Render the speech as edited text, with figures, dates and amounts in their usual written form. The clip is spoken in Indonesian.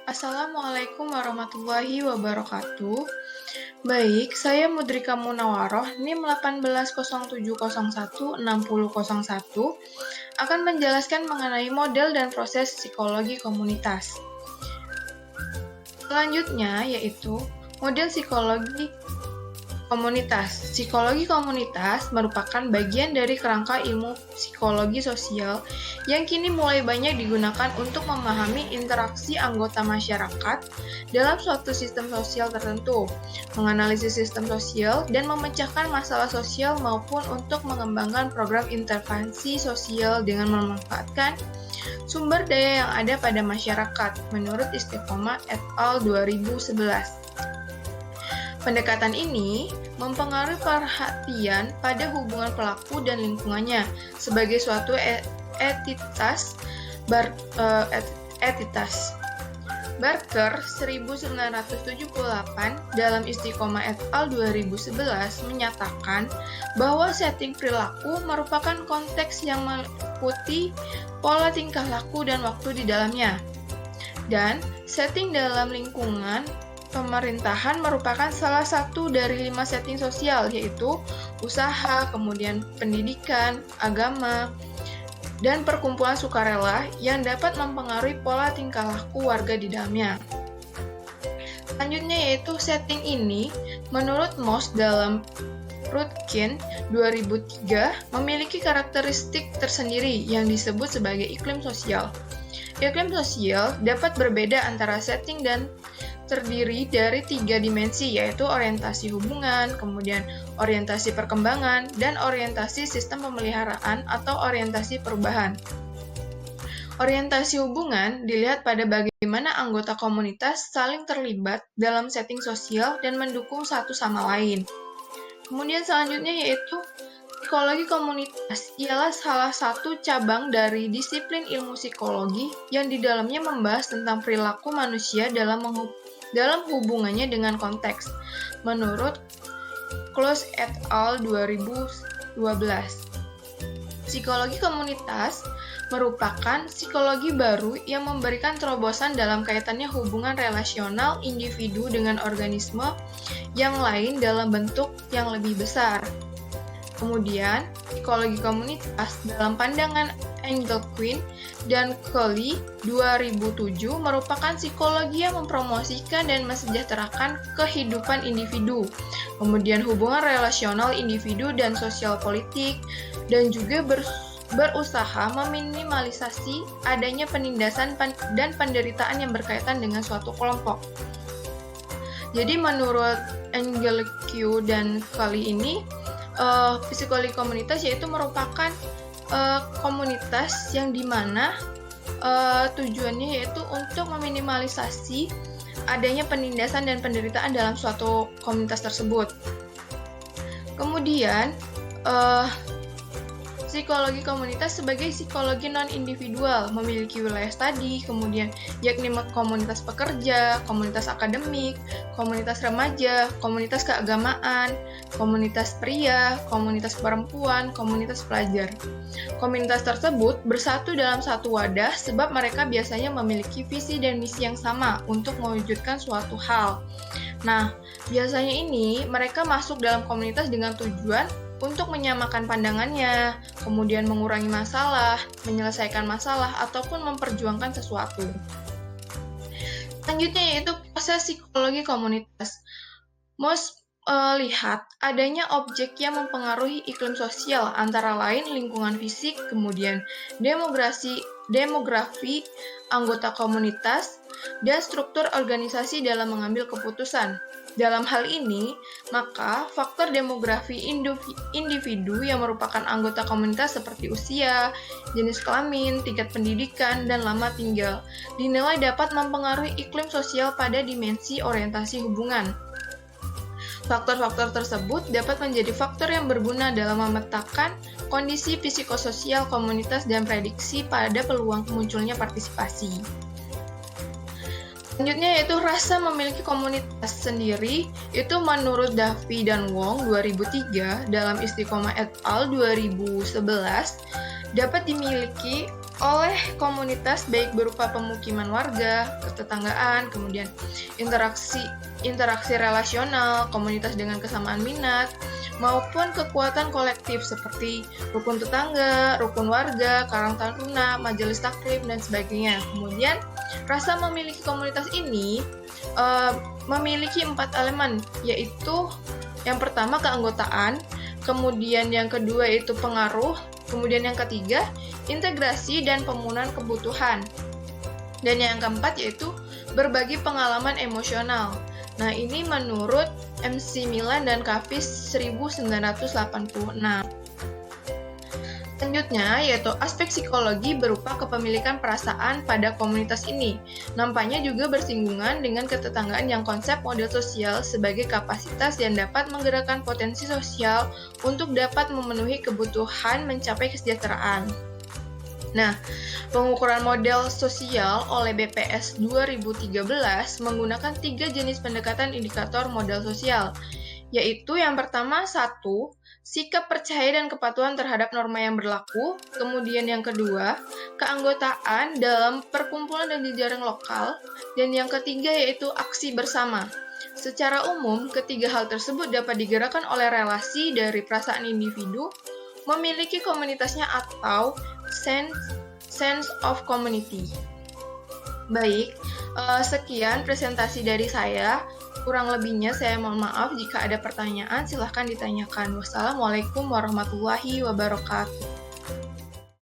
Assalamualaikum warahmatullahi wabarakatuh. Baik, saya Mudrika Munawaroh, NIM 1807016001, akan menjelaskan mengenai model dan proses psikologi komunitas. Selanjutnya yaitu model psikologi komunitas. Psikologi komunitas merupakan bagian dari kerangka ilmu psikologi sosial yang kini mulai banyak digunakan untuk memahami interaksi anggota masyarakat dalam suatu sistem sosial tertentu, menganalisis sistem sosial, dan memecahkan masalah sosial maupun untuk mengembangkan program intervensi sosial dengan memanfaatkan sumber daya yang ada pada masyarakat, menurut Istiqomah et al. 2011. Pendekatan ini mempengaruhi perhatian pada hubungan pelaku dan lingkungannya sebagai suatu entitas. Barker 1978 dalam Istiqomah et al. 2011 menyatakan bahwa setting perilaku merupakan konteks yang meliputi pola tingkah laku dan waktu di dalamnya. Dan setting dalam lingkungan pemerintahan merupakan salah satu dari 5 setting sosial, yaitu usaha, kemudian pendidikan, agama, dan perkumpulan sukarela yang dapat mempengaruhi pola tingkah laku warga di dalamnya. Selanjutnya yaitu setting ini, menurut Moss dalam Rutkin 2003, memiliki karakteristik tersendiri yang disebut sebagai iklim sosial. Iklim sosial dapat berbeda antara setting dan terdiri dari 3 dimensi, yaitu orientasi hubungan, kemudian orientasi perkembangan, dan orientasi sistem pemeliharaan atau orientasi perubahan. Orientasi hubungan dilihat pada bagaimana anggota komunitas saling terlibat dalam setting sosial dan mendukung satu sama lain. Kemudian selanjutnya yaitu psikologi komunitas, ialah salah satu cabang dari disiplin ilmu psikologi yang di dalamnya membahas tentang perilaku manusia dalam hubungannya dengan konteks, menurut Close et al. 2012. Psikologi komunitas merupakan psikologi baru yang memberikan terobosan dalam kaitannya hubungan relasional individu dengan organisme yang lain dalam bentuk yang lebih besar. Kemudian, psikologi komunitas dalam pandangan Engelquist dan Kelly 2007 merupakan psikologi yang mempromosikan dan mensejahterakan kehidupan individu, kemudian hubungan relasional individu dan sosial politik, dan juga berusaha meminimalisasi adanya penindasan dan penderitaan yang berkaitan dengan suatu kelompok. Jadi menurut Engelquist dan Kelly ini, psikologi komunitas yaitu merupakan komunitas yang dimana tujuannya yaitu untuk meminimalisasi adanya penindasan dan penderitaan dalam suatu komunitas tersebut. Kemudian psikologi komunitas sebagai psikologi non-individual memiliki wilayah studi, kemudian yakni komunitas pekerja, komunitas akademik, komunitas remaja, komunitas keagamaan, komunitas pria, komunitas perempuan, komunitas pelajar. Komunitas tersebut bersatu dalam satu wadah sebab mereka biasanya memiliki visi dan misi yang sama untuk mewujudkan suatu hal. Nah, biasanya ini mereka masuk dalam komunitas dengan tujuan untuk menyamakan pandangannya, kemudian mengurangi masalah, menyelesaikan masalah, ataupun memperjuangkan sesuatu. Selanjutnya yaitu proses psikologi komunitas. Moss lihat adanya objek yang mempengaruhi iklim sosial, antara lain lingkungan fisik, kemudian demografi anggota komunitas, dan struktur organisasi dalam mengambil keputusan. Dalam hal ini, maka faktor demografi individu yang merupakan anggota komunitas seperti usia, jenis kelamin, tingkat pendidikan, dan lama tinggal dinilai dapat mempengaruhi iklim sosial pada dimensi orientasi hubungan. Faktor-faktor tersebut dapat menjadi faktor yang berguna dalam memetakan kondisi psikososial komunitas dan prediksi pada peluang munculnya partisipasi. Selanjutnya yaitu rasa memiliki komunitas sendiri, itu menurut Duffy dan Wong 2003 dalam Istiqomah et al. 2011 dapat dimiliki oleh komunitas baik berupa pemukiman warga, ketetanggaan, kemudian interaksi relasional, komunitas dengan kesamaan minat, maupun kekuatan kolektif seperti rukun tetangga, rukun warga, karang taruna, majelis taklim, dan sebagainya. Kemudian, rasa memiliki komunitas ini memiliki 4 elemen, yaitu yang pertama keanggotaan, kemudian yang kedua itu pengaruh, kemudian yang ketiga integrasi dan pemenuhan kebutuhan, dan yang keempat yaitu berbagi pengalaman emosional. Nah, ini menurut MC Milan dan Cavis 1986. Selanjutnya, yaitu aspek psikologi berupa kepemilikan perasaan pada komunitas ini. Nampaknya juga bersinggungan dengan ketetanggaan yang konsep model sosial sebagai kapasitas yang dapat menggerakkan potensi sosial untuk dapat memenuhi kebutuhan mencapai kesejahteraan. Nah, pengukuran model sosial oleh BPS 2013 menggunakan 3 jenis pendekatan indikator model sosial, yaitu yang pertama, 1, sikap percaya dan kepatuhan terhadap norma yang berlaku. Kemudian yang kedua, keanggotaan dalam perkumpulan dan jejaring lokal. Dan yang ketiga yaitu aksi bersama. Secara umum, ketiga hal tersebut dapat digerakkan oleh relasi dari perasaan individu memiliki komunitasnya atau sense of community. Baik, sekian presentasi dari saya. Kurang lebihnya saya mohon maaf. Jika ada pertanyaan, silahkan ditanyakan. Wassalamualaikum warahmatullahi wabarakatuh.